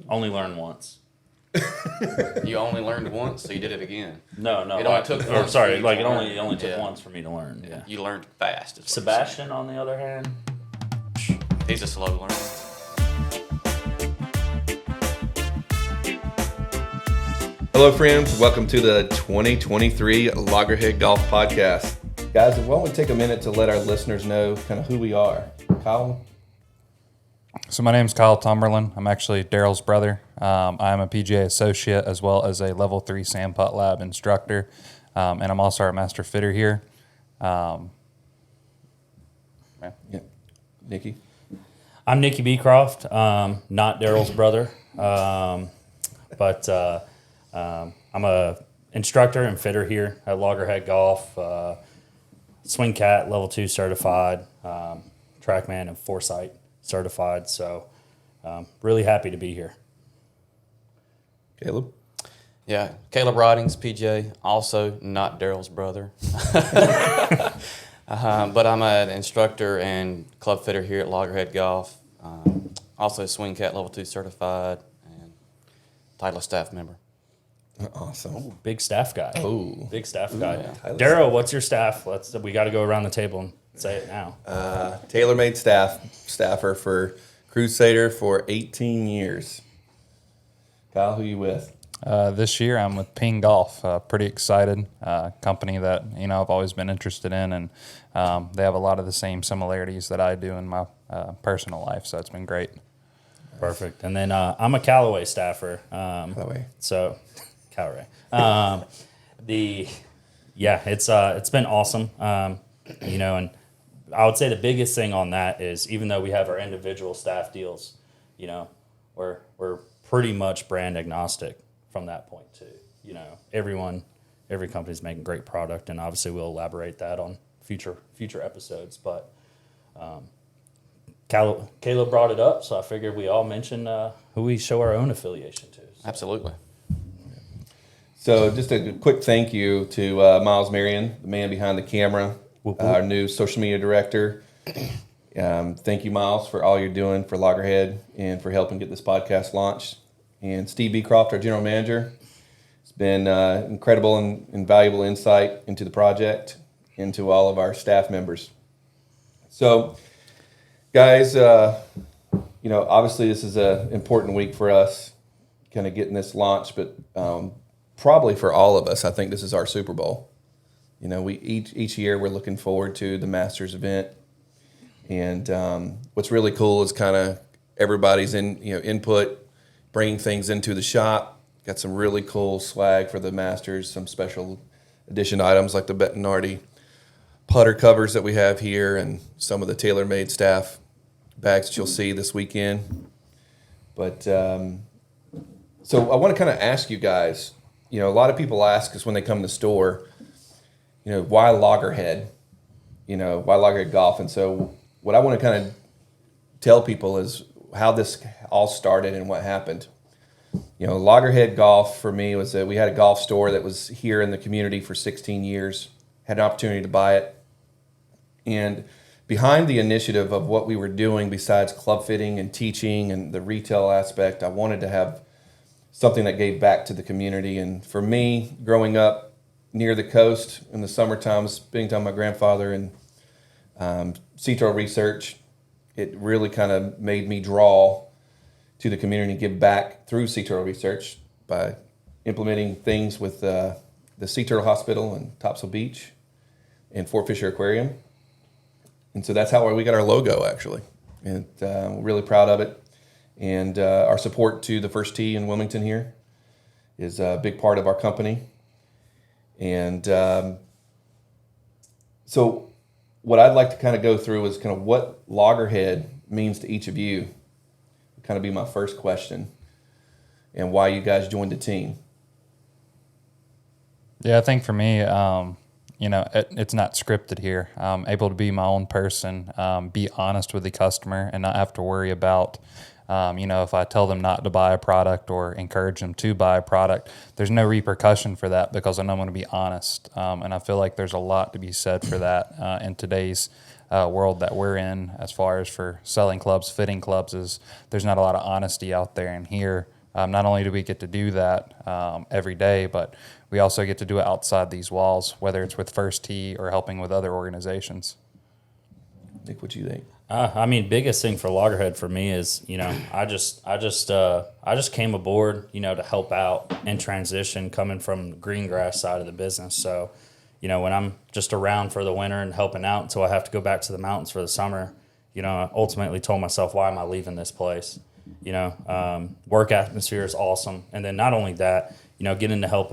Only learned once. You only learned once, so you did it again. No. It only took or once sorry, for you like to it learn. only took Yeah. once for me to learn. Yeah. You learned fast. Is what Sebastian, on the other hand, I'm saying. He's a slow learner. Hello, friends. Welcome to the 2023 Loggerhead Golf Podcast. Guys, why don't we take a minute to let our listeners know kind of who we are. Kyle? So my name's Kyle Tumberland. I'm actually Daryl's brother. I'm a PGA associate as well as a level 3 Sand Putt Lab instructor. And I'm also our master fitter here. Yeah. Nikki? I'm Nicky Beecroft, not Daryl's brother, but I'm a instructor and fitter here at Loggerhead Golf, Swing Cat Level 2 certified, TrackMan and Foresight certified. So really happy to be here. Caleb? Yeah, Caleb Ridings, PJ, also not Daryl's brother. But I'm an instructor and club fitter here at Loggerhead Golf. Also Swing Cat Level 2 certified and title staff member. Awesome. Big staff guy. Oh. Big staff guy. Yeah. Daryl, what's your staff? We got to go around the table and say it now. TaylorMade staffer for Crusader for 18 years. Kyle, who you with? This year I'm with Ping Golf. Pretty excited. Company that, I've always been interested in. And they have a lot of the same similarities that I do in my personal life. So it's been great. Perfect. And then I'm a Callaway staffer. Callaway. So, Callaway. It's been awesome. And I would say the biggest thing on that is even though we have our individual staff deals, we're pretty much brand agnostic from that point too. Every company's making great product, and obviously we'll elaborate that on future episodes. But Caleb brought it up, so I figured we all mention who we show our own affiliation to. So. Absolutely. So just a quick thank you to Miles Marion, the man behind the camera, our new social media director. Thank you, Miles, for all you're doing for Loggerhead and for helping get this podcast launched. And Steve Beecroft, our general manager. It's been incredible and valuable insight into the project, into all of our staff members. So, guys, obviously this is an important week for us, kind of getting this launched, but probably for all of us, I think this is our Super Bowl. We each year we're looking forward to the Masters event, and what's really cool is kind of everybody's input, bringing things into the shop. Got some really cool swag for the Masters, some special edition items like the Bettinardi putter covers that we have here, and some of the TaylorMade staff bags that you'll see this weekend. But so I want to kind of ask you guys. A lot of people ask us when they come to the store, why Loggerhead? Why Loggerhead Golf? And so what I want to kind of tell people is how this all started and what happened. Loggerhead Golf for me was that we had a golf store that was here in the community for 16 years, had an opportunity to buy it. And behind the initiative of what we were doing besides club fitting and teaching and the retail aspect, I wanted to have something that gave back to the community. And for me, growing up near the coast in the summertime, spending time with my grandfather and Citro research, it really kind of made me draw to the community and give back through Citro research by implementing things with the Citro Hospital in Topsail Beach and Fort Fisher Aquarium. And so that's how we got our logo, actually. And we're really proud of it. And our support to the First Tee in Wilmington here is a big part of our company. And so what I'd like to kind of go through is kind of what Loggerhead means to each of you. Kind of be my first question, and why you guys joined the team. Yeah, I think for me, it's not scripted here. I'm able to be my own person, be honest with the customer, and not have to worry about, if I tell them not to buy a product or encourage them to buy a product, there's no repercussion for that because I know I'm going to be honest. And I feel like there's a lot to be said for that in today's world that we're in as far as for selling clubs, fitting clubs, is there's not a lot of honesty out there. And here, not only do we get to do that every day, but we also get to do it outside these walls, whether it's with First Tee or helping with other organizations. Nick, what do you think? I mean, biggest thing for Loggerhead for me is, I just came aboard, to help out and transition coming from the green grass side of the business. So, when I'm just around for the winter and helping out until I have to go back to the mountains for the summer, I ultimately told myself, why am I leaving this place? Work atmosphere is awesome. And then not only that, getting to help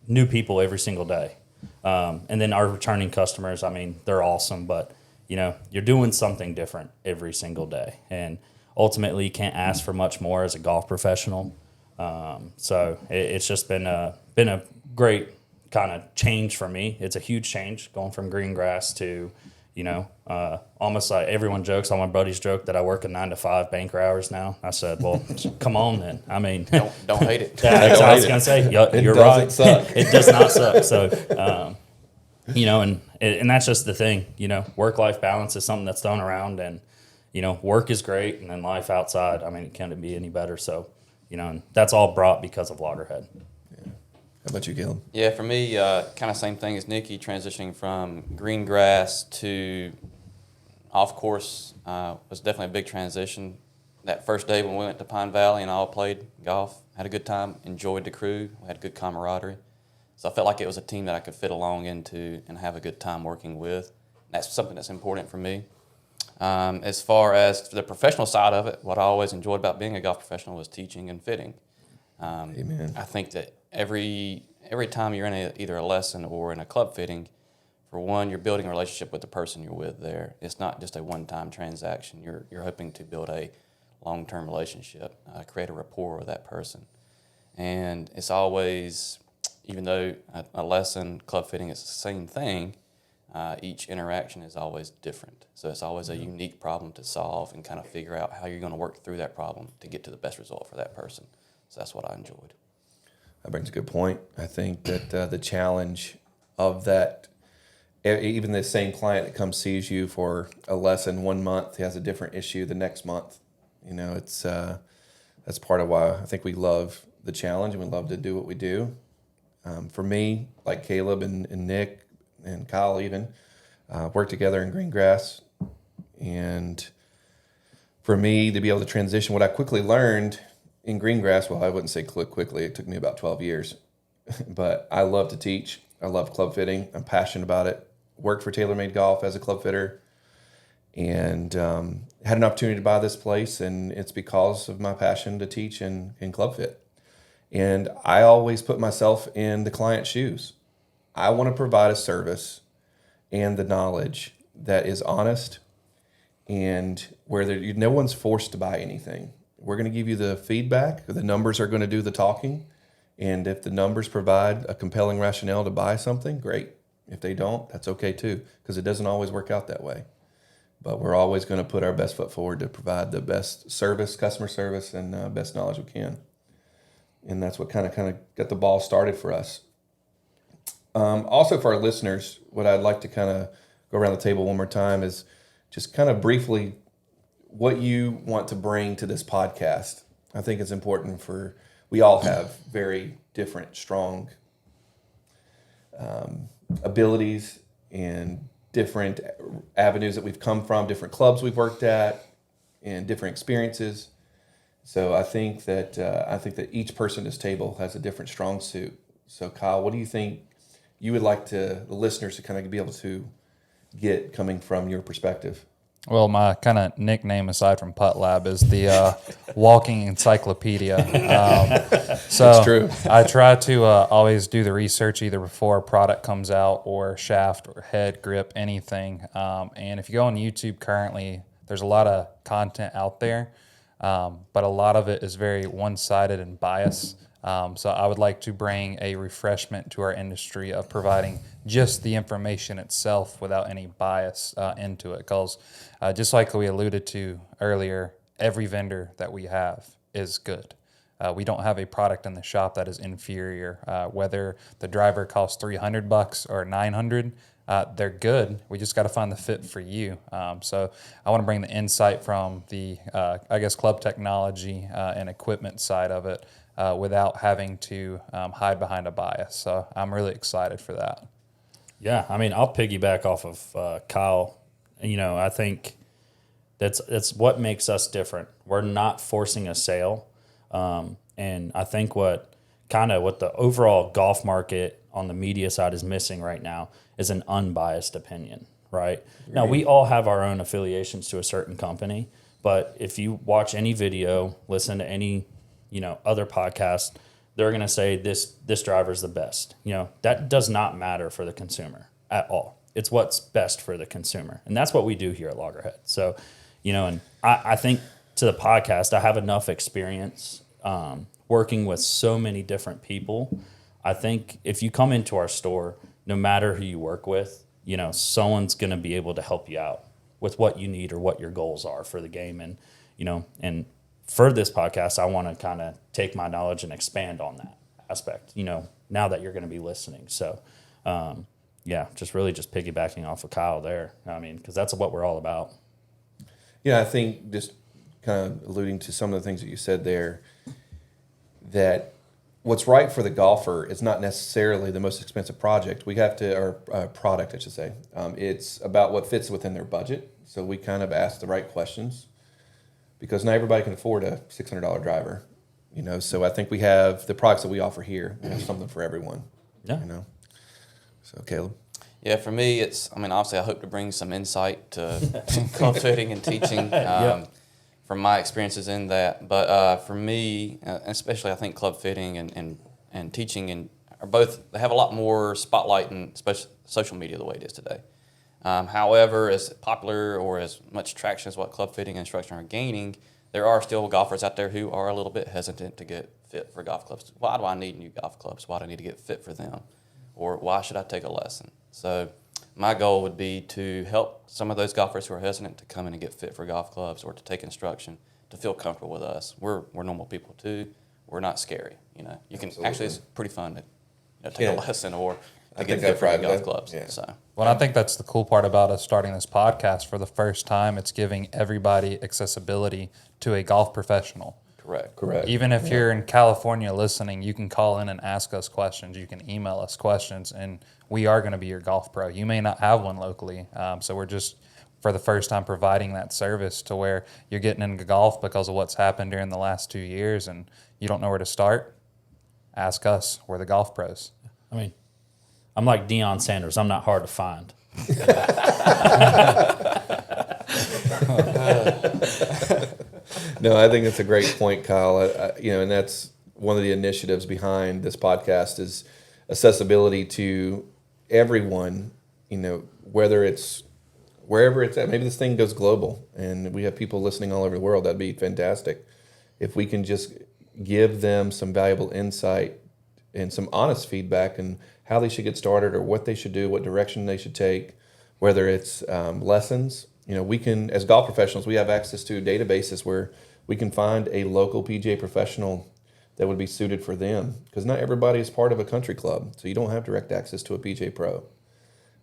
new people every single day. And then our returning customers, I mean, they're awesome, but you're doing something different every single day. And ultimately you can't ask for much more as a golf professional. So it's just been a great kind of change for me. It's a huge change going from green grass to, almost like everyone jokes, all my buddies joke that I work a 9 to 5 banker hours now. I said, well, come on then. I mean, Don't hate it. that's what I was going to say. You're right. Suck. It does not suck. So, and that's just the thing, work-life balance is something that's thrown around, and, work is great, and then life outside, I mean, it can't be any better. So, and that's all brought because of Loggerhead. How about you, Caleb? Yeah, for me, kind of same thing as Nikki, transitioning from green grass to off course was definitely a big transition. That first day when we went to Pine Valley and all played golf, had a good time, enjoyed the crew, we had good camaraderie. So I felt like it was a team that I could fit along into and have a good time working with. That's something that's important for me. As far as the professional side of it, what I always enjoyed about being a golf professional was teaching and fitting. Amen. I think that every time you're in either a lesson or in a club fitting, for one, you're building a relationship with the person you're with there. It's not just a one-time transaction. You're hoping to build a long-term relationship, create a rapport with that person. And it's always, even though a lesson, club fitting is the same thing, each interaction is always different. So it's always a unique problem to solve and kind of figure out how you're going to work through that problem to get to the best result for that person. So that's what I enjoyed. That brings a good point. I think that the challenge of that, even the same client that comes sees you for a lesson 1 month, he has a different issue the next month. It's that's part of why I think we love the challenge and we love to do what we do. For me, like Caleb and Nick and Kyle even, work together in green grass. And for me to be able to transition, what I quickly learned in green grass, well, I wouldn't say quickly, it took me about 12 years. But I love to teach. I love club fitting. I'm passionate about it. Worked for TaylorMade Golf as a club fitter. And had an opportunity to buy this place, and it's because of my passion to teach and club fit. And I always put myself in the client's shoes. I want to provide a service and the knowledge that is honest and where no one's forced to buy anything. We're going to give you the feedback. The numbers are going to do the talking. And if the numbers provide a compelling rationale to buy something, great. If they don't, that's okay too, because it doesn't always work out that way. But we're always going to put our best foot forward to provide the best service, customer service, and best knowledge we can. And that's what kind of got the ball started for us. Also for our listeners, what I'd like to kind of go around the table one more time is just kind of briefly what you want to bring to this podcast. I think it's important we all have very different, strong abilities and different avenues that we've come from, different clubs we've worked at, and different experiences. So I think that each person at this table has a different strong suit. So Kyle, what do you think you would like the listeners to kind of be able to get coming from your perspective? Well, my kind of nickname aside from Putt Lab is the walking encyclopedia. So That's true. I try to always do the research either before a product comes out or shaft or head, grip, anything. And if you go on YouTube currently, there's a lot of content out there, but a lot of it is very one-sided and biased. So I would like to bring a refreshment to our industry of providing just the information itself without any bias into it. Because just like we alluded to earlier, every vendor that we have is good. We don't have a product in the shop that is inferior. Whether the driver costs $300 or $900, they're good. We just got to find the fit for you. So I want to bring the insight from the, club technology and equipment side of it without having to hide behind a bias. So I'm really excited for that. Yeah, I mean, I'll piggyback off of Kyle. I think that's what makes us different. We're not forcing a sale. And I think what the overall golf market on the media side is missing right now is an unbiased opinion, right? Now, we all have our own affiliations to a certain company, but if you watch any video, listen to any, other podcast, they're going to say this driver's the best. That does not matter for the consumer at all. It's what's best for the consumer. And that's what we do here at Loggerhead. So, and I think to the podcast, I have enough experience working with so many different people. I think if you come into our store, no matter who you work with, someone's going to be able to help you out with what you need or what your goals are for the game. And, and for this podcast, I want to kind of take my knowledge and expand on that aspect, now that you're going to be listening. So, just piggybacking off of Kyle there. I mean, because that's what we're all about. Yeah, I think just kind of alluding to some of the things that you said there, that what's right for the golfer is not necessarily the most expensive project. We have to, or product, I should say. It's about what fits within their budget. So we kind of ask the right questions because not everybody can afford a $600 driver, So I think we have the products that we offer here. We have something for everyone. Yeah. So Caleb. Yeah, for me, obviously I hope to bring some insight to club fitting and teaching from my experiences in that. But for me, especially I think club fitting and teaching are both, they have a lot more spotlight and especially social media the way it is today. However, as popular or as much traction as what club fitting and instruction are gaining, there are still golfers out there who are a little bit hesitant to get fit for golf clubs. Why do I need new golf clubs? Why do I need to get fit for them? Or why should I take a lesson? So my goal would be to help some of those golfers who are hesitant to come in and get fit for golf clubs or to take instruction to feel comfortable with us. We're normal people too. We're not scary. You can Absolutely. actually, it's pretty fun to take a lesson or to get think fit for I've golf tried clubs. that. Yeah. So Well, I think that's the cool part about us starting this podcast for the first time. It's giving everybody accessibility to a golf professional. correct. Even if you're in California listening, you can call in and ask us questions. You can email us questions, and we are going to be your golf pro. You may not have one locally, so we're just, for the first time, providing that service to where you're getting into golf because of what's happened during the last 2 years, and you don't know where to start. Ask us. We're the golf pros. I mean, I'm like Deion Sanders. I'm not hard to find. No, I think that's a great point, Kyle. And that's one of the initiatives behind this podcast is accessibility to everyone. Whether it's wherever it's at. Maybe this thing goes global, and we have people listening all over the world. That'd be fantastic if we can just give them some valuable insight and some honest feedback and how they should get started or what they should do, what direction they should take, whether it's lessons. We can, as golf professionals, we have access to databases where we can find a local PGA professional that would be suited for them, because not everybody is part of a country club, so you don't have direct access to a PGA Pro.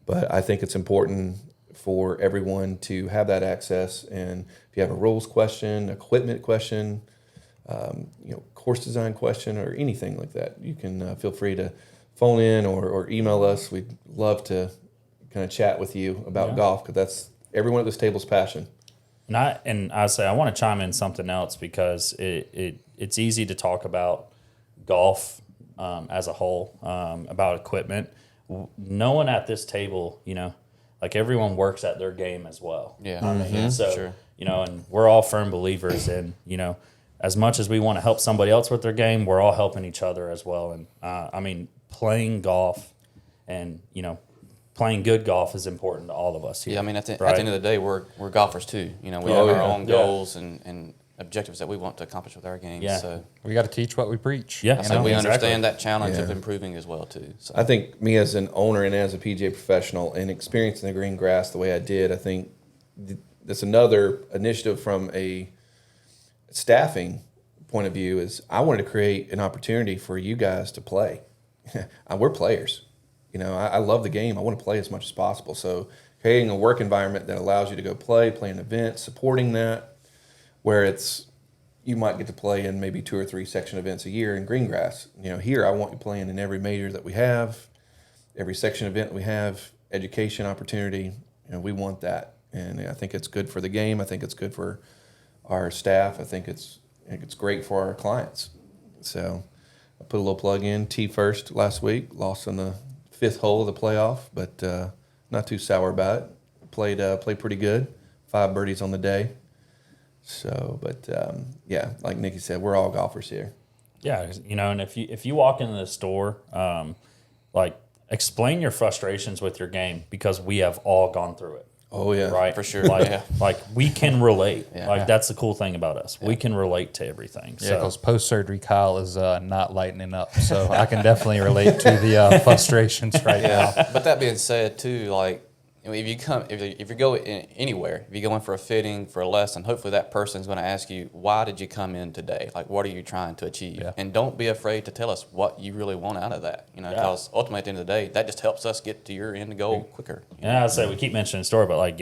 But I think it's important for everyone to have that access, and if you have a rules question, equipment question, course design question, or anything like that, you can feel free to phone in or email us. We'd love to kind of chat with you about golf, because that's everyone at this table's passion. And I say I want to chime in something else, because it's easy to talk about golf as a whole, about equipment. No one at this table, like everyone works at their game as well. Yeah. I mean, so, Sure. And we're all firm believers in, as much as we want to help somebody else with their game, we're all helping each other as well. And playing golf and, playing good golf is important to all of us here. Yeah, at the right? end of the day, we're golfers too. We have our own goals and objectives that we want to accomplish with our games. Yeah. So We got to teach what we preach. Yeah. so we Exactly. understand that challenge of Yeah. improving as well too. So I think me as an owner and as a PGA professional and experiencing the green grass the way I did, I think that's another initiative from a staffing point of view is I wanted to create an opportunity for you guys to play. We're players. You know, I love the game. I want to play as much as possible. So creating a work environment that allows you to go play an event, supporting that, where you might get to play in maybe 2 or 3 section events a year in green grass. You know, here I want you playing in every major that we have, every section event that we have, education opportunity. You know, we want that. And I think it's good for the game. I think it's good for our staff. I think it's great for our clients. So I put a little plug in. Tee first last week, lost on the 5th hole of the playoff, but not too sour about it. Played pretty good. 5 birdies on the day. So, but yeah, like Nikki said, we're all golfers here. Yeah, you know, and if you walk into the store, like explain your frustrations with your game, because we have all gone through it. Oh yeah, Right, For sure. Like, Yeah. like we can relate. Yeah. Like that's the cool thing about us. We can relate to everything. Yeah, So because post-surgery Kyle is not lightening up. So I can definitely relate to the frustrations right now. But that being said, too, like, I mean, if you go anywhere, if you go in for a fitting, for a lesson, hopefully that person's going to ask you, why did you come in today? Like, what are you trying to achieve? Yeah. And don't be afraid to tell us what you really want out of that. You know, Yeah. because ultimately at the end of the day, that just helps us get to your end goal quicker. You know? yeah, I'd say we keep mentioning the story, but like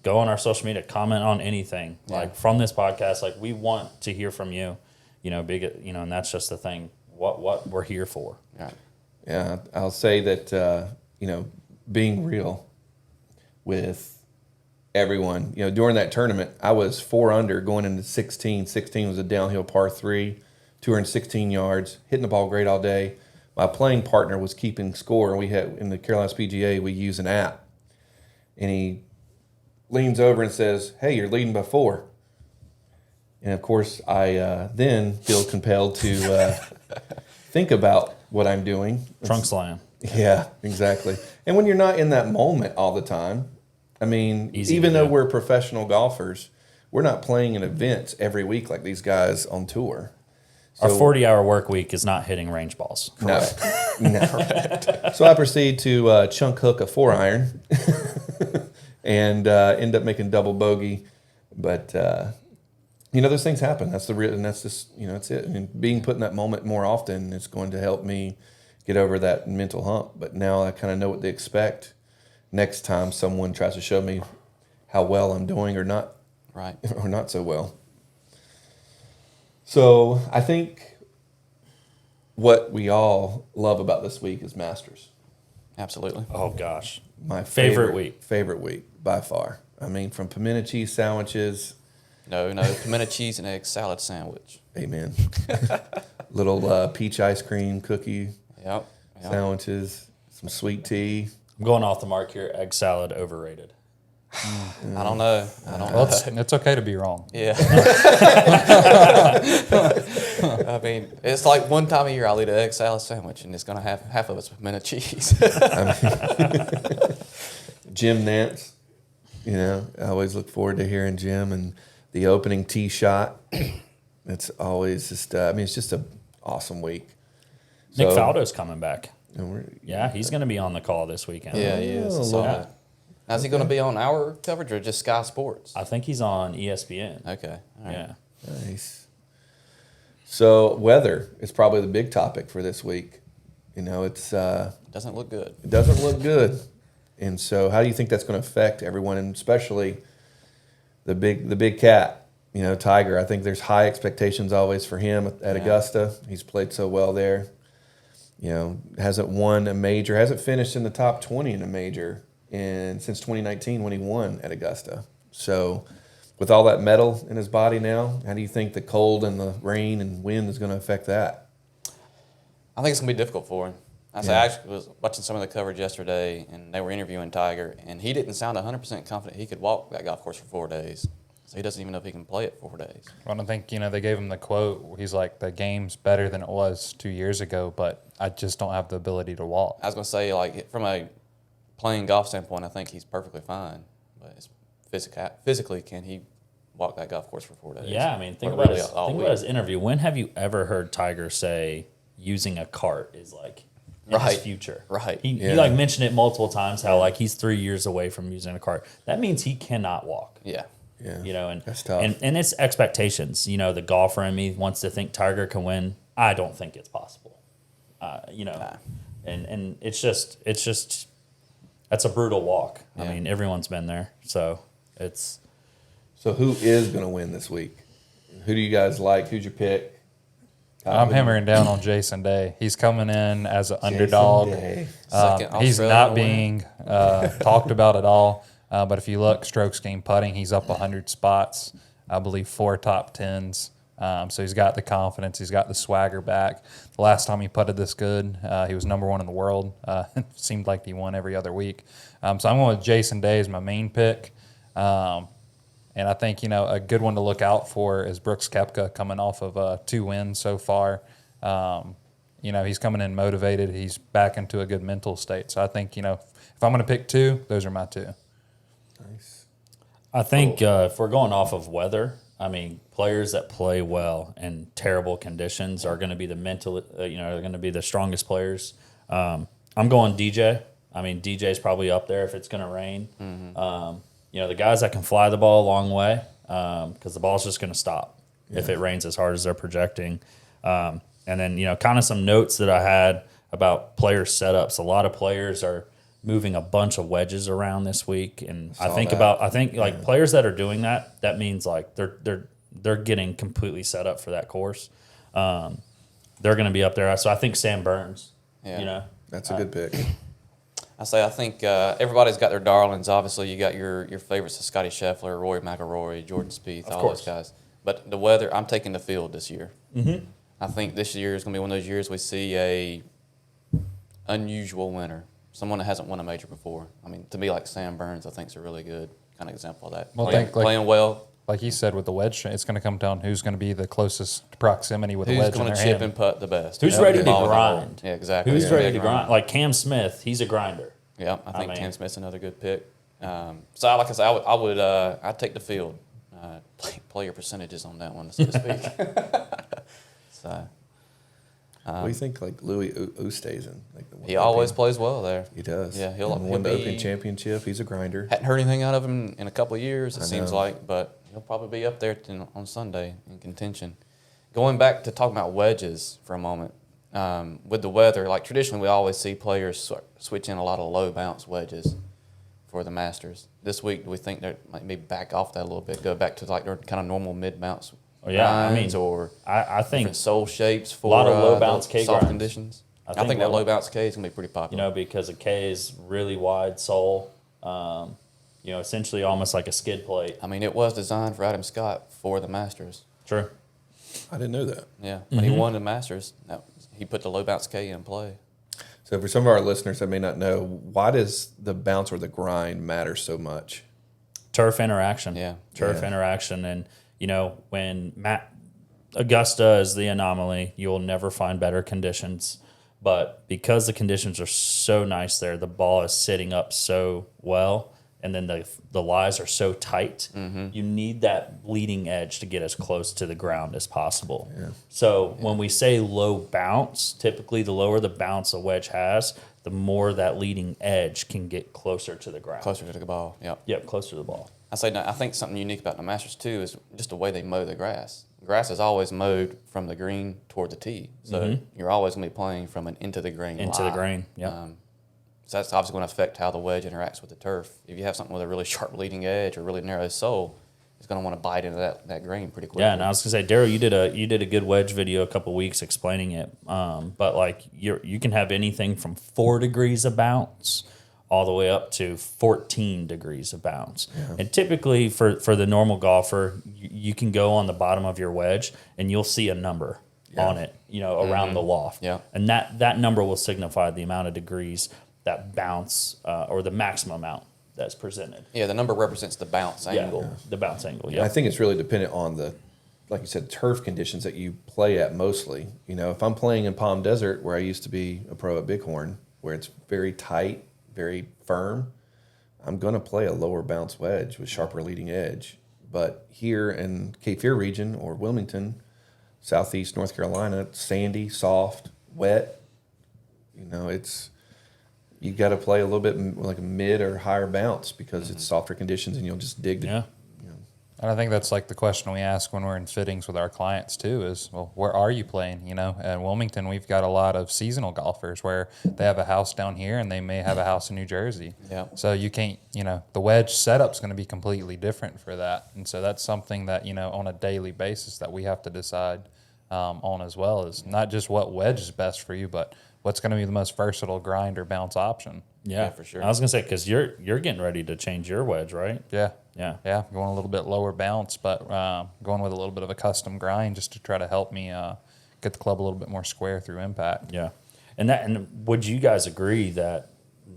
go on our social media, comment on anything. Yeah. Like from this podcast, like we want to hear from you. You know, and that's just the thing. What we're here for. Right. Yeah, I'll say that you know, being real with everyone. You know, during that tournament, I was 4 under going into 16. 16 was a downhill par 3, 216 yards, hitting the ball great all day. My playing partner was keeping score. We had in the Carolinas PGA, we use an app, and he leans over and says, "Hey, you're leading by 4." And of course, I then feel compelled to think about what I'm doing. Trunk slam. Yeah, exactly. And when you're not in that moment all the time, I mean, Easy even to though do. we're professional golfers, we're not playing in events every week like these guys on tour. Our So- 40-hour work week is not hitting range balls. No. No. So I proceed to chunk hook a 4-iron and end up making double bogey. But, you know, those things happen. That's the real, and that's just, you know, that's it. And being put in that moment more often is going to help me get over that mental hump. But now I kind of know what to expect next time someone tries to show me how well I'm doing or not, Right. or not so well. So I think what we all love about this week is Masters. Absolutely. Oh gosh, My Favorite week. Favorite week by far. I mean, from pimento cheese sandwiches, No, pimento cheese and egg salad sandwich. amen. Little peach ice cream cookie Yep. sandwiches, some sweet tea. I'm going off the mark here. Egg salad overrated. I don't know. Well, it's okay to be wrong. Yeah. I mean, it's like one time a year I'll eat an egg salad sandwich, and it's going to have half of it's pimento cheese. Jim Nance, you know, I always look forward to hearing Jim and the opening tee shot. It's always just, I mean, it's just an awesome week. Nick So- Faldo's coming back. And we're- Yeah, he's going to be on the call this weekend. Yeah, he is. I Oh, saw look. that. Now, is he going to be on our coverage or just Sky Sports? I think he's on ESPN. Okay. All right. Yeah. Nice. So weather is probably the big topic for this week. You know, it's Doesn't look good. it doesn't look good, and so how do you think that's going to affect everyone, and especially the big cat? You know, Tiger. I think there's high expectations always for him at Augusta. He's played so well there. You know, hasn't won a major, hasn't finished in the top 20 in a major since 2019 when he won at Augusta. So with all that metal in his body now, how do you think the cold and the rain and wind is going to affect that? I think it's going to be difficult for him. I actually was watching some of the coverage yesterday, and they were interviewing Tiger, and he didn't sound 100% confident he could walk that golf course for 4 days. So he doesn't even know if he can play it 4 days. Well, I think, they gave him the quote where he's like, the game's better than it was 2 years ago, but I just don't have the ability to walk. I was going to say, like, from a playing golf standpoint, I think he's perfectly fine. But it's physically, can he walk that golf course for 4 days? Yeah, I mean, think Or about really his, all think week. about his interview. When have you ever heard Tiger say using a cart is like in Right. his future? Right. He Yeah. like mentioned it multiple times how like he's 3 years away from using a cart. That means he cannot walk. Yeah. Yeah, you know, and that's tough. And it's expectations. You know, the golfer in me wants to think Tiger can win. I don't think it's possible. You know, and it's just that's a brutal walk. Yeah. I mean, everyone's been there, so it's. So who is going to win this week? Who do you guys like? Who's your pick? I'm hammering down on Jason Day. He's coming in as an Jason underdog. Day. Second He's Australian not winner. being talked about at all. But if you look, strokes gained putting, he's up 100 spots. I believe 4 top 10s. So he's got the confidence. He's got the swagger back. The last time he putted this good, he was number 1 in the world. It seemed like he won every other week. So I'm going with Jason Day as my main pick. And I think, you know, a good one to look out for is Brooks Koepka coming off of 2 wins so far. You know, he's coming in motivated. He's back into a good mental state. So I think, you know, if I'm going to pick 2, those are my 2. Nice. I think if we're going off of weather, I mean, players that play well in terrible conditions are going to be the mental, you know, are going to be the strongest players. I'm going DJ. I mean, DJ's probably up there if it's going to rain. You know, the guys that can fly the ball a long way, because the ball's just going to stop if it rains as hard as they're projecting. And then, you know, kind of some notes that I had about player setups. A lot of players are moving a bunch of wedges around this week, and I think players that are doing that, that means like they're getting completely set up for that course. They're going to be up there. So I think Sam Burns. Yeah. You know, That's a good pick. I think everybody's got their darlings. Obviously, you got your favorites of Scotty Scheffler, Rory McIlroy, Jordan Spieth, all those guys. But the weather, I'm taking the field this year. Mm-hmm. I think this year is going to be one of those years we see a unusual winner, someone that hasn't won a major before. I mean, to me, like Sam Burns, I think is a really good kind of example of that. Well, playing well. Like you said with the wedge, it's going to come down who's going to be the closest proximity with the Who's wedge in going their to chip hand. and putt the best? Who's Yep. ready to Ball in the hole. grind? Yeah, exactly. Who's Yeah. ready to grind? Like Cam Smith, he's a grinder. Yeah, I think mean- Cam Smith's another good pick. So, like I said, I'd take the field. Play your percentages on that one, so to speak. So What do you think, like Louis Oosthuizen? Like he always plays well there. He does. Yeah, he'll win the be- Open Championship. He's a grinder. Hadn't heard anything out of him in a couple of years, it I seems know. like, but he'll probably be up there on Sunday in contention. Going back to talking about wedges for a moment, with the weather, like traditionally we always see players switch in a lot of low bounce wedges for the Masters. This week, do we think they might maybe back off that a little bit, go back to like their kind of normal mid bounce Oh, yeah, I grinds mean, or I think different sole shapes for lot of low the bounce K soft grinds. conditions? I I think think that low- low bounce K is going to be pretty you popular. know, because a K is really wide sole, you know, essentially almost like a skid plate. I mean, it was designed for Adam Scott for the Masters. True. I didn't know that. Yeah, when he won the Masters, he put the low bounce K in play. So for some of our listeners that may not know, why does the bounce or the grind matter so much? Turf interaction. Yeah. Turf Yeah. interaction. And, you know, when Augusta is the anomaly, you'll never find better conditions. But because the conditions are so nice there, the ball is sitting up so well, and then the lies are so tight, you need that bleeding edge to get as close to the ground as possible. Yeah. So when we say low bounce, typically the lower the bounce a wedge has, the more that leading edge can get closer to the ground. Closer to the ball, yep. Yep, closer to the ball. I think something unique about the Masters, too, is just the way they mow the grass. Grass is always mowed from the green toward the tee. So you're always going to be playing from an into the green Into the lie. green, yep. So that's obviously going to affect how the wedge interacts with the turf. If you have something with a really sharp leading edge or really narrow sole, it's going to want to bite into that green pretty quickly. Yeah, and I was gonna say, Daryl, you did a good wedge video a couple weeks explaining it. But like you can have anything from 4 degrees of bounce all the way up to 14 degrees of bounce. And typically for the normal golfer, you can go on the bottom of your wedge and you'll see a number on it, you know, around the loft. Yeah. And that number will signify the amount of degrees that bounce or the maximum amount that's presented. Yeah, the number represents the bounce angle. Yeah, the bounce angle. I Yeah. think it's really dependent on the, like you said, turf conditions that you play at mostly. You know, if I'm playing in Palm Desert, where I used to be a pro at Bighorn, where it's very tight, very firm, I'm going to play a lower bounce wedge with sharper leading edge. But here in Cape Fear region or Wilmington, southeast North Carolina, it's sandy, soft, wet. You know, you got to play a little bit like a mid or higher bounce because it's softer conditions and you'll just dig the Yeah. And I think that's like the question we ask when we're in fittings with our clients too is, well, where are you playing? You know, at Wilmington, we've got a lot of seasonal golfers where they have a house down here and they may have a house in New Jersey. Yeah. So you can't, you know, the wedge setup's going to be completely different for that. And so that's something that, you know, on a daily basis that we have to decide on as well, is not just what wedge is best for you, but what's going to be the most versatile grind or bounce option. Yeah, for sure. I was gonna say, because you're getting ready to change your wedge, right? Yeah. Yeah. Yeah, going a little bit lower bounce, but going with a little bit of a custom grind just to try to help me get the club a little bit more square through impact. Yeah. And would you guys agree that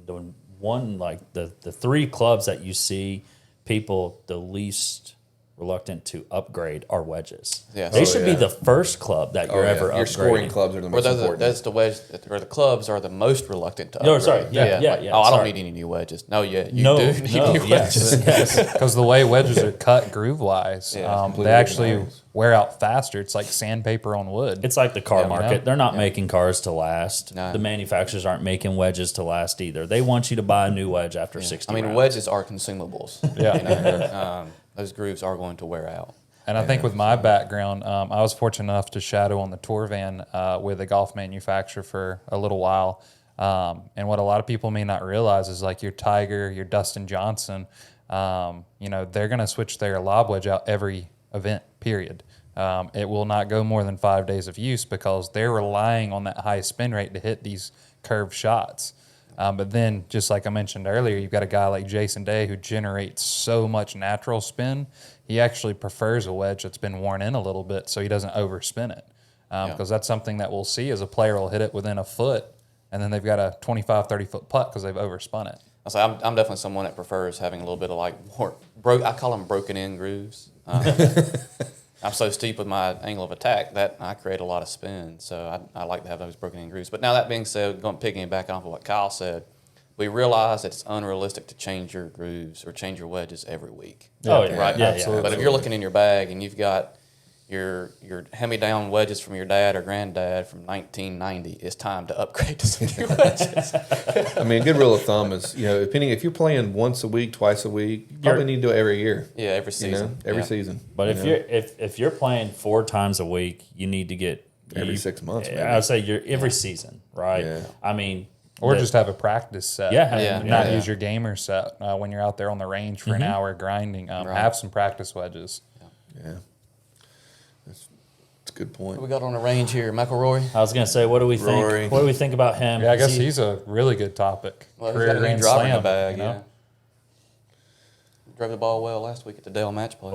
the one, like the three clubs that you see people the least reluctant to upgrade are wedges? Yeah. They Oh, should be the first club that you're ever Your scoring upgrading. clubs are the Or most important. that's the wedge, or the clubs are the most reluctant to No, upgrade. sorry. Yeah, yeah, Oh, I don't sorry. need any new wedges. No, yeah, you No, do need no, new yes, wedges. yes. Because the way wedges are cut groove wise, Yeah, completely they actually different irons. wear out faster. It's like sandpaper on wood. It's like the car Yeah. market. You know? They're not making cars to last. No. The manufacturers aren't making wedges to last either. They want you to buy a new wedge after 60 I mean, rounds. wedges are consumables. Yeah. You know, those grooves are going to wear out. And I think with my background, I was fortunate enough to shadow on the tour van with a golf manufacturer for a little while. And what a lot of people may not realize is like your Tiger, your Dustin Johnson, you know, they're going to switch their lob wedge out every event, period. It will not go more than 5 days of use because they're relying on that high spin rate to hit these curved shots. But then, just like I mentioned earlier, you've got a guy like Jason Day who generates so much natural spin. He actually prefers a wedge that's been worn in a little bit so he doesn't overspin it. Because that's something that we'll see as a player will hit it within a foot, and then they've got a 25, 30-foot putt because they've overspun it. I say I'm definitely someone that prefers having a little bit of like I call them broken in grooves. I'm so steep with my angle of attack that I create a lot of spin. So I like to have those broken in grooves. But now that being said, going piggybacking off of what Kyle said, we realize that it's unrealistic to change your grooves or change your wedges every week. Oh, yeah. Right. Yeah, absolutely. But if you're looking in your bag and you've got your hand-me-down wedges from your dad or granddad from 1990, it's time to upgrade to some new wedges. I mean, a good rule of thumb is, you know, depending if you're playing once a week, twice a week, you probably need to do it every year. Yeah, every You know, season. every Yeah. season. But you if know? you're if you're playing 4 times a week, you need to get Every 6 months, maybe. I would say you're every season, right? Yeah. I mean, Or the- just have a practice set. Yeah. And Yeah. not Yeah. use your gamer set when you're out there on the range for an hour grinding. Have some practice wedges. Yeah. That's a good point. What we got on the range here, McIlroy? I was gonna say, what do we Rory. think? What do we think about him? Yeah, I guess Is he- he's a really good topic. Well, he's Career got a new Grand driver in the Slam, bag, you know? yeah. Drove the ball well last week at the Dale match play.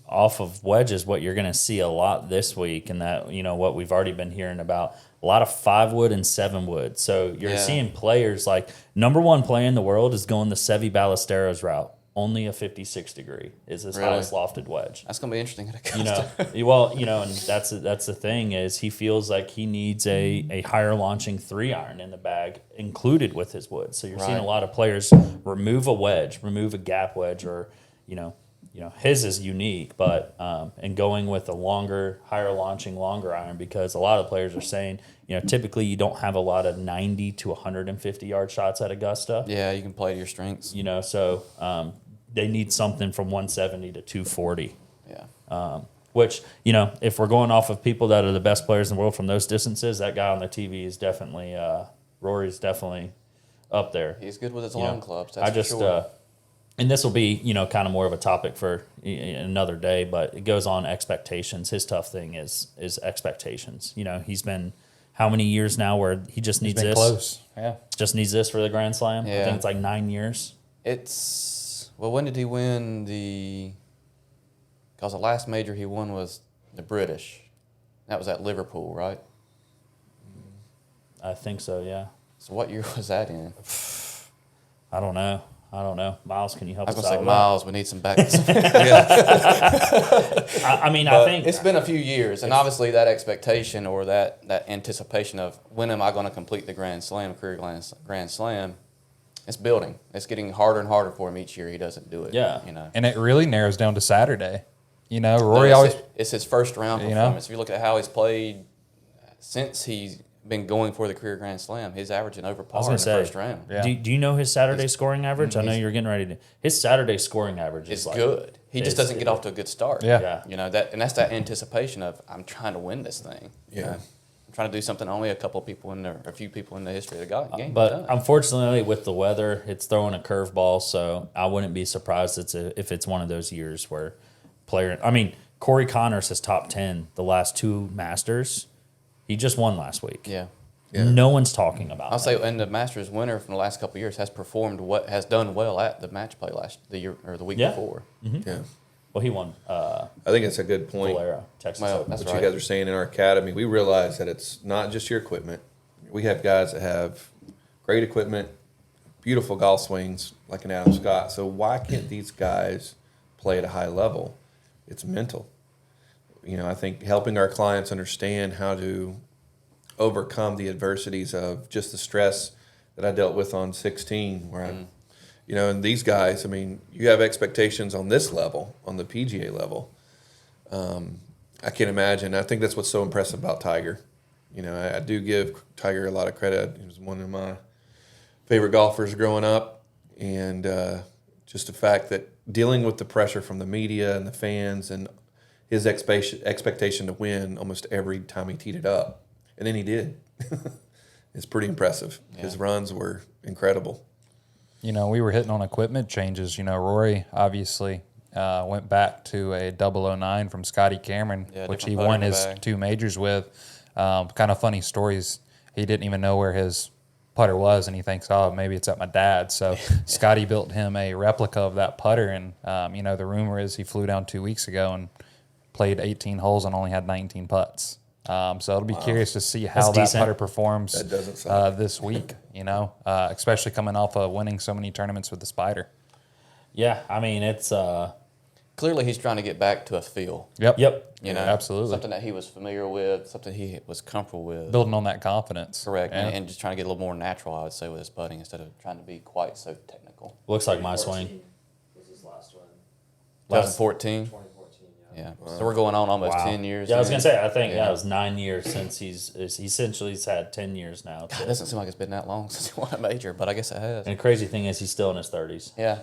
Off of wedges, what you're going to see a lot this week, and that, you know, what we've already been hearing about, a lot of 5-wood and 7-wood. So you're Yeah. seeing players like number one player in the world is going the Seve Ballesteros route. Only a 56 degree is his Really? highest lofted wedge. That's going to be interesting at Augusta. You know, well, you know, and that's the thing is he feels like he needs a higher launching 3-iron in the bag included with his wood. So you're seeing a Right. lot of players remove a wedge, remove a gap wedge, or you know, his is unique, but and going with a longer, higher launching, longer iron, because a lot of players are saying, you know, typically you don't have a lot of 90 to 150 yard shots at Augusta. Yeah, you can play to your strengths. You know, so they need something from 170 to 240. Yeah. Which, you know, if we're going off of people that are the best players in the world from those distances, that guy on the TV is definitely, Rory's definitely up there. He's good with his You know, long clubs. That's I just, for sure. and this will be, you know, kind of more of a topic for another day, but it goes on expectations. His tough thing is expectations. You know, he's been how many years now where he just needs Been this, close. Yeah. just needs this for the Grand Slam. I Yeah. think it's like 9 years. Well, when did he win because the last major he won was the British. That was at Liverpool, right? I think so. Yeah. So what year was that in? I don't know. Miles, can you help I was us going to out? say, with Miles, we need some back. that? I mean, I think It's been a few years, and obviously that expectation or that anticipation of when am I going to complete the Grand Slam, career Grand Slam, it's building. It's getting harder and harder for him each year he doesn't do it. Yeah. You know. And it really narrows down to Saturday. You know, Rory always It's his first round You know? performance. If you look at how he's played since he's been going for the career Grand Slam, he's averaging over I par was in going the to say, first round. Yeah. do you know his Saturday scoring average? I know you're getting ready to. His Saturday scoring average is It's like good. he just doesn't get off to a good start. Yeah. You know, that's that anticipation of, I'm trying to win this thing. Yeah. You know? I'm trying to do something only a few people in the history of the game But have done. unfortunately, with the weather, it's throwing a curveball. So I wouldn't be surprised if it's one of those years where Corey Connors has top 10 the last 2 Masters. He just won last week. Yeah. No one's talking about I'll that. say, and the Masters winner from the last couple of years has done well at the match play the week Yeah. before. Yeah. Well, he won I think it's a good point. Valero, Texas Well, Open. that's What right. you guys are saying in our academy, we realize that it's not just your equipment. We have guys that have great equipment, beautiful golf swings, like an Adam Scott. So why can't these guys play at a high level? It's mental. You know, I think helping our clients understand how to overcome the adversities of just the stress that I dealt with on 16, where I, you know, and these guys, I mean, you have expectations on this level, on the PGA level. I can't imagine. I think that's what's so impressive about Tiger. You know, I do give Tiger a lot of credit. He was one of my favorite golfers growing up, and just the fact that dealing with the pressure from the media and the fans and his expectation to win almost every time he teed it up, and then he did. It's pretty impressive. His runs were incredible. You know, we were hitting on equipment changes. You know, Rory obviously went back to a 009 from Scotty Cameron, which he different won putter in the his bag. 2 majors with. Kind of funny stories. He didn't even know where his putter was, and he thinks, oh, maybe it's at my dad's. So Scotty built him a replica of that putter, and, you know, the rumor is he flew down 2 weeks ago and played 18 holes and only had 19 putts. So it'll be curious to see how that decent. putter performs That doesn't suck. this week, you know, especially coming off of winning so many tournaments with the Spider. Yeah, I mean, it's Clearly, he's trying to get back to a feel. Yep. You know, absolutely. something that he was familiar with, something he was comfortable with. Building on that confidence. Correct, Yeah. and just trying to get a little more natural, I would say, with his putting instead of trying to be quite so technical. looks like my swing. Was his last one. 2014. 2014, Yeah. So we're going on almost Wow. 10 years. Yeah, I was in. gonna say. I think Yeah. it was 9 years since he's had 10 years now. It doesn't seem like it's been that long since he won a major, but I guess it has. And the crazy thing is, he's still in his 30s. Yeah.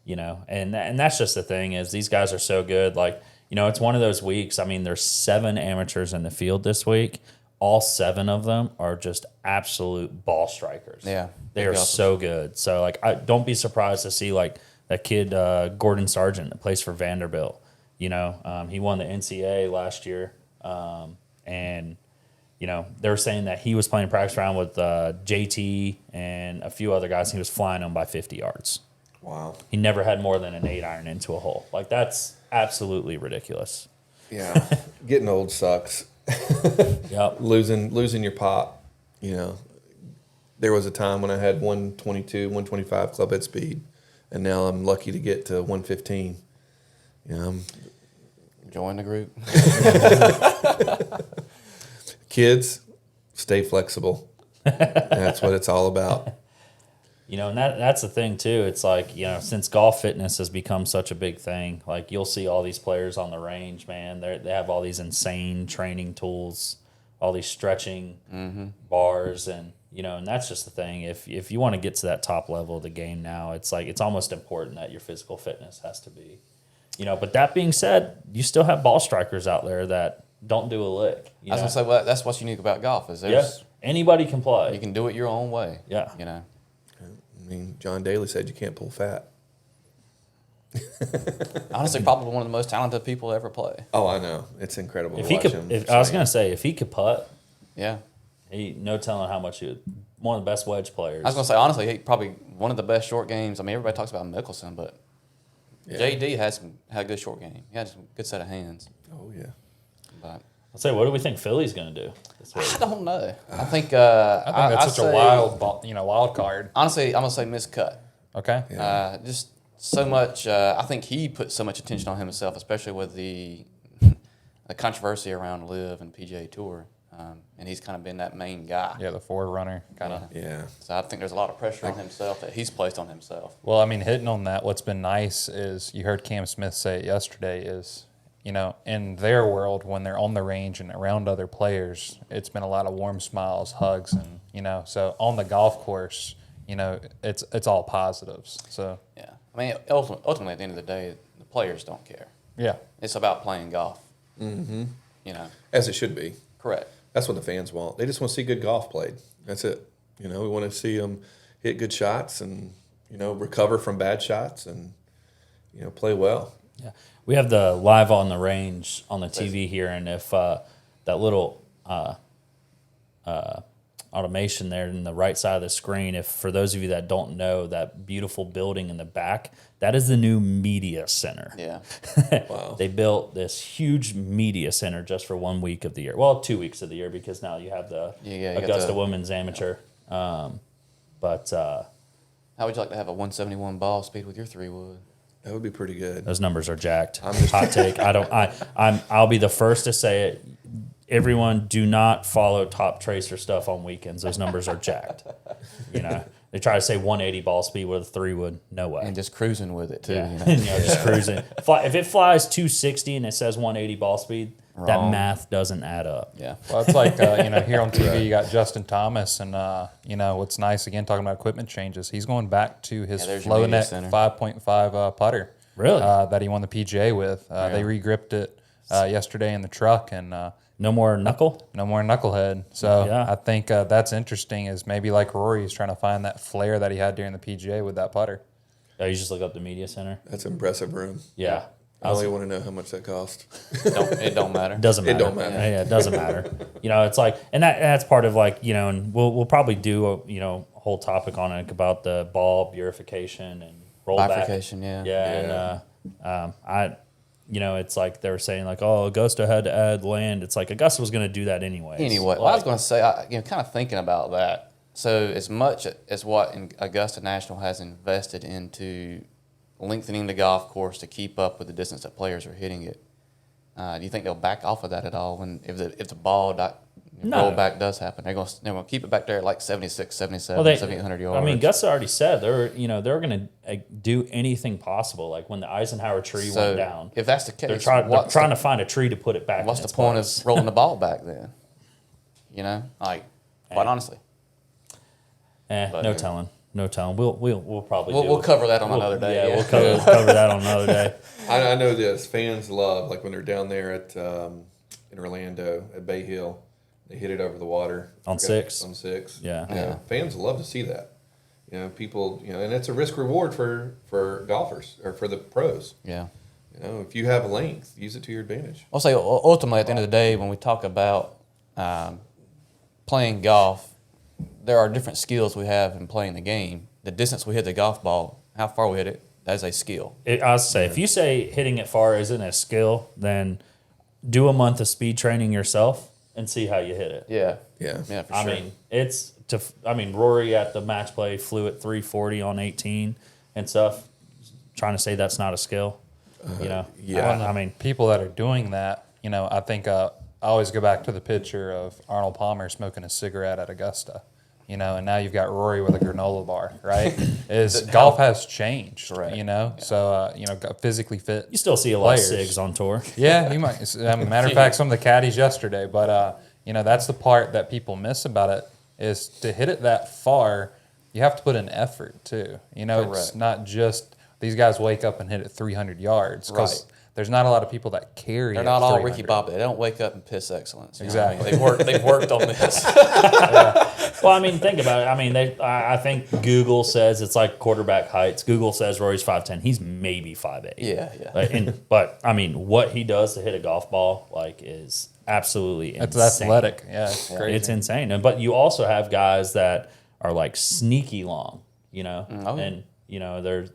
You know, and that's just the thing is these guys are so good. Like, you know, it's one of those weeks. I mean, there's 7 amateurs in the field this week. All 7 of them are just absolute ball strikers. Yeah. They Big are golfers. so good. So, like, I don't be surprised to see, like, that kid, Gordon Sargent, that plays for Vanderbilt. You know, he won the NCAA last year. And, you know, they were saying that he was playing practice round with JT and a few other guys. And he was flying them by 50 yards. Wow. He never had more than an 8-iron into a hole. Like, that's absolutely ridiculous. Yeah. Getting old sucks. Yep. Losing your pop, you know. There was a time when I had 122, 125 club head speed, and now I'm lucky to get to 115. You know, Join the group. kids, stay flexible. That's what it's all about. You know, and that's the thing, too. It's like, you know, since golf fitness has become such a big thing, like, you'll see all these players on the range, man. They have all these insane training tools, all these stretching bars, and, you know, and that's just the thing. If you want to get to that top level of the game now, it's like it's almost important that your physical fitness has to be, you know. But that being said, you still have ball strikers out there that don't do a lick. You I was know? gonna say, well, that's what's unique about golf is Yeah, there's anybody can play. you can do it your own way. Yeah. You know. I mean, John Daly said you can't pull fat. Honestly, probably one of the most talented people to ever play. Oh, I know. It's incredible If to he watch could, him. if I was swing. gonna say, if he could putt, Yeah. he no telling how much he would. One of the best wedge players. I was gonna say honestly, he probably one of the best short games. I mean, everybody talks about Mickelson, but Yeah. JD had a good short game. He had some good set of hands. Oh, yeah. But I'll say, what do we think Philly's gonna do this week? I don't know. I think I think that's I'd such a say- wild card. Honestly, I'm gonna say miscut. Okay. Yeah. Just so much. I think he put so much attention on himself, especially with the controversy around Live and PGA Tour, and he's kind of been that main guy. Yeah, the forerunner kind of. Yeah. So I think there's a lot of pressure on himself that he's placed on himself. Well, I mean, hitting on that, what's been nice is you heard Cam Smith say it yesterday is, you know, in their world, when they're on the range and around other players, it's been a lot of warm smiles, hugs, and, you know, so on the golf course, you know, it's all positives. So, Yeah. I mean, ultimately, at the end of the day, the players don't care. Yeah. It's about playing golf. Mm-hmm. You know, As it should be. correct. That's what the fans want. They just want to see good golf played. That's it. We want to see them hit good shots and, recover from bad shots and, play well. Yeah, we have the live on the range on the TV here, and if that little automation there in the right side of the screen, if for those of you that don't know, that beautiful building in the back, that is the new media center. Yeah. Wow. They built this huge media center just for 1 week of the year. Well, 2 weeks of the year, because now you have the you got Augusta the- Women's Amateur. But How would you like to have a 171 ball speed with your 3-wood? That would be pretty good. those numbers are jacked. Hot take. I'll be the first to say it. Everyone, do not follow Top Tracer stuff on weekends. Those numbers are jacked. They try to say 180 ball speed with a 3-wood. No way. And just cruising with it, too. Yeah. You know? Just cruising. If it flies 260 and it says 180 ball speed, that Wrong. math doesn't add up. Yeah. Well, it's like, here on TV, you got Justin Thomas, and, what's nice, again, talking about equipment changes, he's going back to his there's your media FlowNet center. 5.5 putter. Really? That he won the PGA with. They re-gripped it yesterday in the truck, and No more knuckle? no more knucklehead. So Yeah. I think that's interesting, is maybe like Rory is trying to find that flair that he had during the PGA with that putter. Oh, you just look up the media center? That's an impressive room. Yeah. I only want to know how much that cost. It don't matter. Doesn't matter. It don't matter. Yeah, it doesn't matter. It's like, and that's part of like, and we'll probably do a whole topic on it about the ball purification and rollback. Bifurcation, yeah. Yeah, and it's like they were saying like, oh, Augusta had to add land. It's like Augusta was going to do that anyways. Anyway, well, I was going to say, kind of thinking about that. So as much as what Augusta National has invested into lengthening the golf course to keep up with the distance that players are hitting it, do you think they'll back off of that at all if the ball No. rollback does happen? They're going to keep it back there at like 76, 77, Well, 700 yards. I mean, Augusta already said they're going to do anything possible. Like when the Eisenhower tree went down, if that's the case, they're trying to find a tree to put it back. what's in the its point place. of rolling the ball back then? Quite honestly. No telling. No telling. We'll probably We'll cover that on another day. Yeah, Yeah. we'll cover that on another day. I know this. Fans love, like when they're down there in Orlando at Bay Hill, they hit it over the water. On six. On 6. Yeah. Fans love to see that. People, and it's a risk reward for golfers or for the pros. Yeah. If you have length, use it to your advantage. I'll say ultimately at the end of the day, when we talk about playing golf, there are different skills we have in playing the game. The distance we hit the golf ball, how far we hit it, that is a skill. I was say, if you say hitting it far isn't a skill, then do a month of speed training yourself and see how you hit it. Yeah. Yeah. Yeah, for sure. I mean, Rory at the match play flew at 340 on 18 and stuff. Trying to say that's not a skill, Yeah. I mean, People that are doing that, I think I always go back to the picture of Arnold Palmer smoking a cigarette at Augusta. And now you've got Rory with a granola bar, right? Golf has changed, Correct. So, physically fit. you still see a lot of players. SIGs on tour. Yeah, you might. As a matter of fact, some of the caddies yesterday. But that's the part that people miss about it, is to hit it that far, you have to put in effort too. It's Correct. not just these guys wake up and hit it 300 yards, because Right. there's not a lot of people that carry. They're it not all 300. Ricky Bobby. They don't wake up and piss excellence. You know what I mean? Exactly. They've worked on this. Well, I mean, think about it. I mean, I think Google says it's like quarterback heights. Google says Rory's 5'10". He's maybe 5'8". Yeah, yeah. But I mean, what he does to hit a golf ball is absolutely It's insane. athletic. Yeah, it's crazy. It's insane. But you also have guys that are like sneaky long, Oh, yeah. and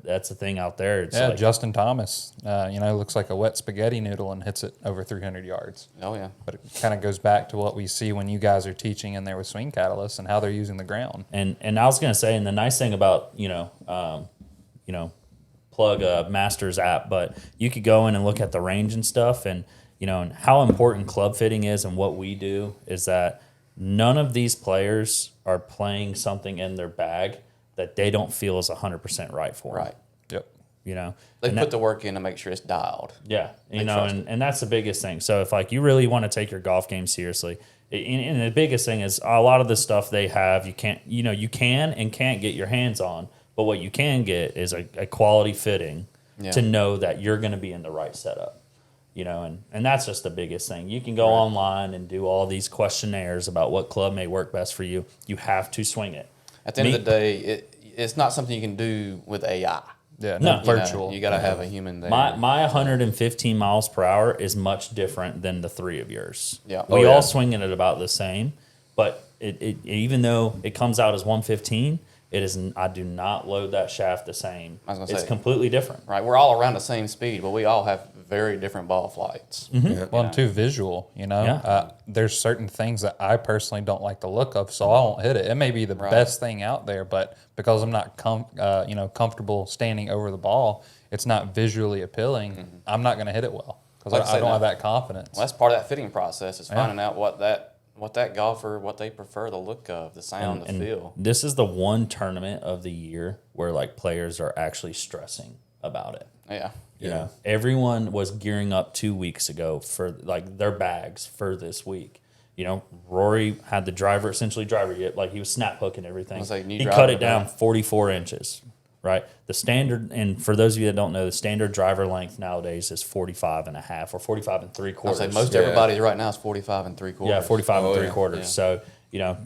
that's the thing out there. It's Yeah, like, Justin Thomas, looks like a wet spaghetti noodle and hits it over 300 yards. Oh, yeah. But it kind of goes back to what we see when you guys are teaching in there with Swing Catalyst and how they're using the ground. And I was gonna say, and the nice thing about plug a Masters app, but you could go in and look at the range and stuff, and and how important club fitting is, and what we do is that none of these players are playing something in their bag that they don't feel is 100% right for them. Right. Yep. They And put that- the work in to make sure it's dialed. Yeah, trust and that's the biggest thing. So if like you really want to take your golf game seriously, and the biggest thing is a lot of the stuff they have you can't and can't get your hands on, But what you can get is a quality fitting Yeah. to know that you're going to be in the right setup, and that's just the biggest thing. You can go online and do all these questionnaires about what club may work best for you. You have to swing it. At the end of the day, it's not something you can do with AI. Yeah, No. not virtual. You got to have a human there. My 115 miles per hour is much different than the 3 of yours. Yeah. We Oh, yeah. all swing it at about the same, but it even though it comes out as 115, it is. I do not load that shaft the same. I was gonna It's say. completely different. Right, we're all around the same speed, but we all have very different ball flights. Well, and too visual, Yeah. There's certain things that I personally don't like the look of, so I won't hit it. It may be the best thing out there, but because I'm not comfortable standing over the ball, it's not visually appealing. I'm not going to hit it well because Like I I say, don't have now- that confidence. Well, that's part of that fitting process is finding out what that golfer, what they prefer, the look of, the sound, the And feel. this is the one tournament of the year where like players are actually stressing about it. Yeah. Everyone was gearing up 2 weeks ago for like their bags for this week. Rory had the driver, like he was snap hooking everything. was like, new He driver cut it today. down 44 inches, right? The standard, and for those of you that don't know, the standard driver length nowadays is 45 and a half or 45 and 3 I'll quarters. say most Yeah. everybody's right now is 45 and 3/4. Yeah, 45 Oh, and 3 yeah. quarters. Yeah. So,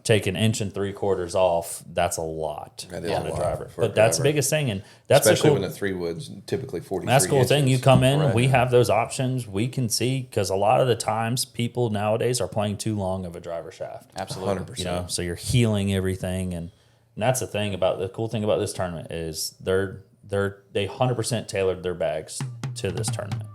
take an inch and 3/4 off, that's a lot That is on a a lot driver. for a But that's the driver. biggest thing. And that's Especially the when cool, the 3-wood's typically 43 that's the cool thing. You inches. come in, Right. we have those options. We can see, because a lot of the times people nowadays are playing too long of a driver shaft. Absolutely. 100%. So you're healing everything. And that's the cool thing about this tournament is they 100% tailored their bags to this tournament.